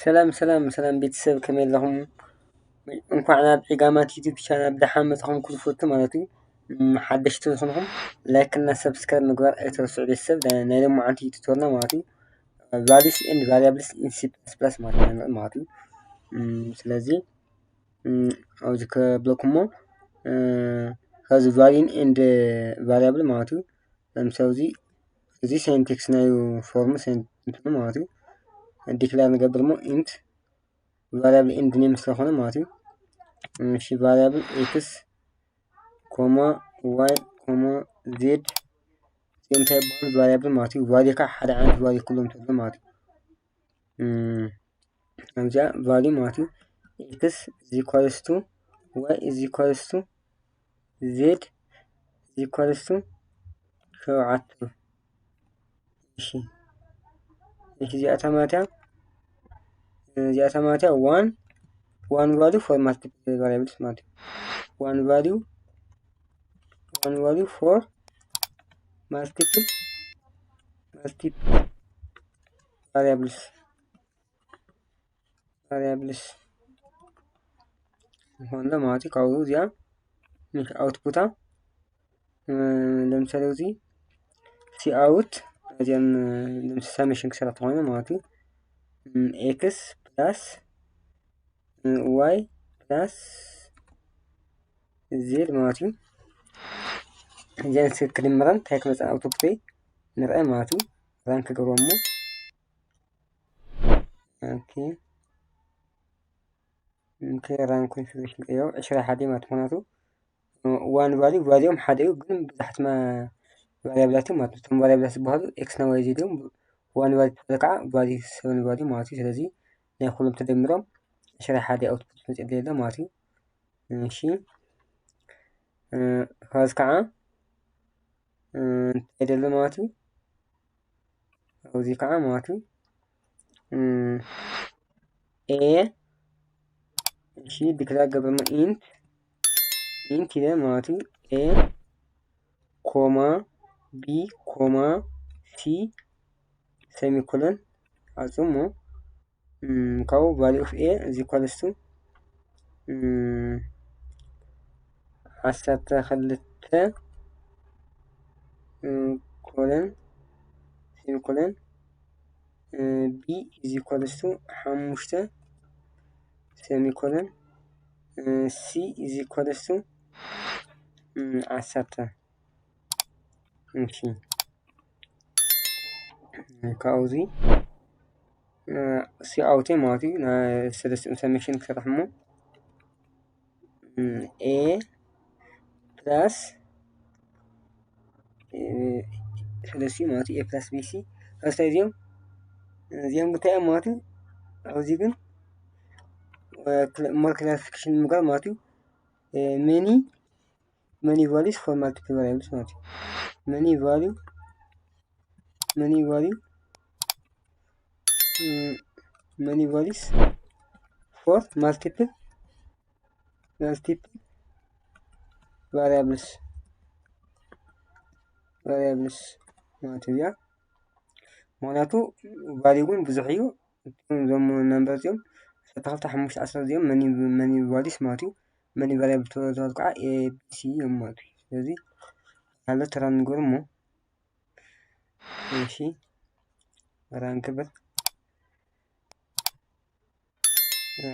ሰላም ቤተሰብ ከመይ ኣለኹም? እንኳዕ ናብ ዒጋማት ዩቲዩብ ቻናል ብደሓን መጻኹም ክዝፈቱ ማለት እዩ። ሓደሽቲ ዝኾንኩም ላይክ እና ሰብስክራይብ ምግባር ኣይትረስዑ ቤተሰብ። ናይ ሎማዓንቲ ቱቶርና ማለት እዩ ቫሉስ ኤንድ ቫሪያብልስ ኢን ሲ ፕለስ ፕለስ ማለት እዩ። ስለዚ ኣብዚ ከብለኩም እሞ ከዚ ቫሊን ኤንድ ቫሪያብል ማለት እዩ። ለምሳሌ እዚ ሳይንቴክስ ናይ ፎርም ሳይንቴክስ ማለት እዩ። ዲክላር ንገብር ሞ ኢንት ቫሪያብል ኤንድ ኔም ስለሆነ ማለት እዩ። እሺ ቫሪያብል ኤክስ ኮማ ዋይ ኮማ ዜድ እንታይ ይባሃል ቫሪያብል ማለት እዩ። ቫልዩ ከዓ ሓደ ዓይነት ቫልዩ ኩሎም ተሎ ማለት እዩ። እዚኣ ቫልዩ ማለት እዩ ኤክስ ኢዝ ኢኳልስ ቱ ዋይ ኢዝ ኢኳልስ ቱ ዜድ ኢዝ ኢኳልስ ቱ 7 እሺ እዚኣታ ማለት እያ ዋን ቫልዩ ፎር ማልቲፕል ቫሪያብልስ ማለት እዩ። ዋን ቫልዩ ፎር ማልቲፕል ቫሪያብልስ ሆነ ማለት እዩ። ካብኡ እዚኣ አውትፑታ ለምሳሌ እዚ ሲ አውት እዚአን ሰሜሽን ክሰራ ተኾይነ ማለት እዩ። ኤክስ ፕላስ ዋይ ፕላስ ዜድ ማለት እዩ። እዚአን ክድምረን እንታይ ክመፅእ አውትፑት ንርአ ማለት እዩ። ራን ክገብሮ እሞ ራን ኮንፊግሬሽን ቀይሮ 21 ማለት ምክንያቱ ዋን ቫልዩም ሓደ እዩ ግን ብዙሓት ቫሪያብላት ማለት እዩ። እቶም ቫሪያብላት ዝበሃሉ ኤክስ እና ዋይ ዜድ እዮም። ዋን ቫልዩ ከዓ ቫልዩ 7 ቫልዩ ማለት እዩ። ስለዚ ናይ ኩሎም ተደሚሮም 21 አውትፑት መፅእ ዘሎ ማለት እዩ። እሺ ካዝ ከዓ እንታይ ደሎ ማለት እዩ ኣብዚ ከዓ ማለት እዩ ኤ እሺ ዲክላር ገበርሞ ኢንት ኢለ ማለት እዩ ኤ ኮማ ቢ ኮማ ሲ ሴሚኮሎን አጽሞ ካብኡ ቫልዩ ኦፍ ኤ ኢዝ ኢኳልስ ቱ 12 ኮለን ሴሚኮሎን ቢ ኢዝ ኢኳልስ ቱ 5 ሴሚኮሎን ሲ ኢዝ ኢኳልስ ቱ 10 እሺ ካብዚ ሲ አውት ማለት እዩ ሰለስተ ሰሜሽን ክሰርሕ እሞ ኤ ፕላስ ስለሲ ማለት ኤ ፕላስ ቢሲ ካስታይ እዚኦም እንታይ እዮም ማለት እዩ። ኣብዚ ግን ሞር ክላሲፊኬሽን ምግባር ማለት እዩ መኒ ቫሉስ ፎር ማልቲፕል ቫሪያብልስ ማለት እዩ። መኒ ቫልዩ ፎር ማልቲፕል ቫሪያብልስ ማለት እዩ። ምክንያቱ ቫልዩ ግን ብዙሕ እዩ። እዞም ነምበር እዚኦም 5 10 እዚኦም መኒ ቫሉስ ማለት እዩ። መኒ ቫሪያብል ተባሃሉ ከዓ ኤ ቢ ሲ እዮም ማለት እዩ። ስለዚ ካልኦት ራን ንገብሮ እሞ እሺ ራን ክብል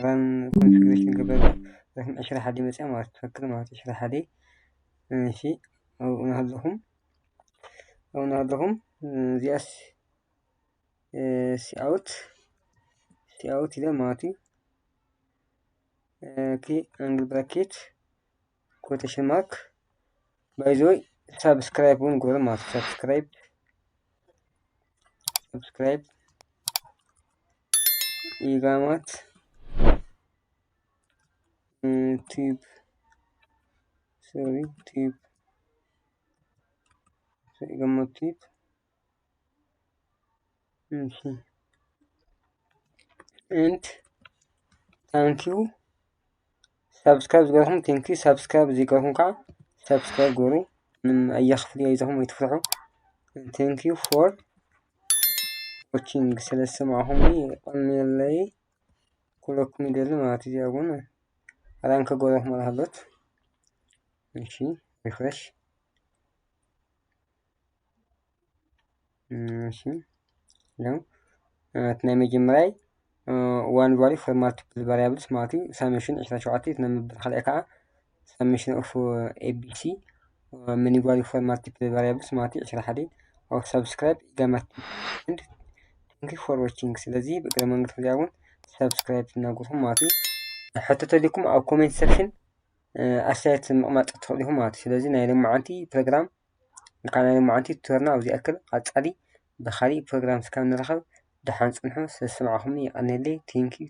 ራን ኮንፊግሬሽን ገበር 21 መፅያ ማለት ትክክል ማለት 21 እሺ ኣብኡ ናሃለኹም እዚኣስ ሲ አውት ኢለ ማለት እዩ። ኦኬ አንግል ብራኬት ኮቴሽን ማርክ ባይ ዘ ወይ ሰብስክራይብ እውን ግበሩ ማለት እዩ። ሰብስክራይብ ኢጋማት ቲዩብ ኢጋማት ቲዩብ እሺ ኤንድ ታንኪዩ ሰብስክራይብ ዝገበርኩም ቴንኪዩ ሰብስክራይብ ዘይገበርኩም ከዓ ሰብስክራይብ ግበሩ። ምንም ኣየኽፍሉ ኣይዛኹም ኣይትፍርሑ። ቴንኪዩ ፎር ዋቺንግ ስለዝሰማዕኹምኒ ቀኒለይ كلكم يدل ما تجاوبون الآن كقولهم على هذا ماشي ريفرش ماشي لو تنام مجموعي وان فالي فور مالتيبل فاريبلز مالتي سامشن 17 تنام بالخلق سامشن اوف اي بي سي من يقالي فور مالتيبل فاريبلز مالتي 21 او سبسكرايب جامعة thank you for watching ስለዚህ በቅደም መንገድ ያውን ሰብስክራይብ እናጉርሁ ማለት حتى تليكم او كومنت سكشن አስተያየት መቅመጥ ትኽእሉ ኢኹም ማለት እዩ ስለዚ ናይ ሎማዓንቲ ፕሮግራም ካና ሎማዓንቲ ትወርና ኣብዚ ኣክል ቀጻሊ ብኻሊእ ፕሮግራም እስካብ ንረኸብ ደሓን ጽንሑ ስለዝሰማዕኹምኒ ይቀኒለይ ቴንኪዩ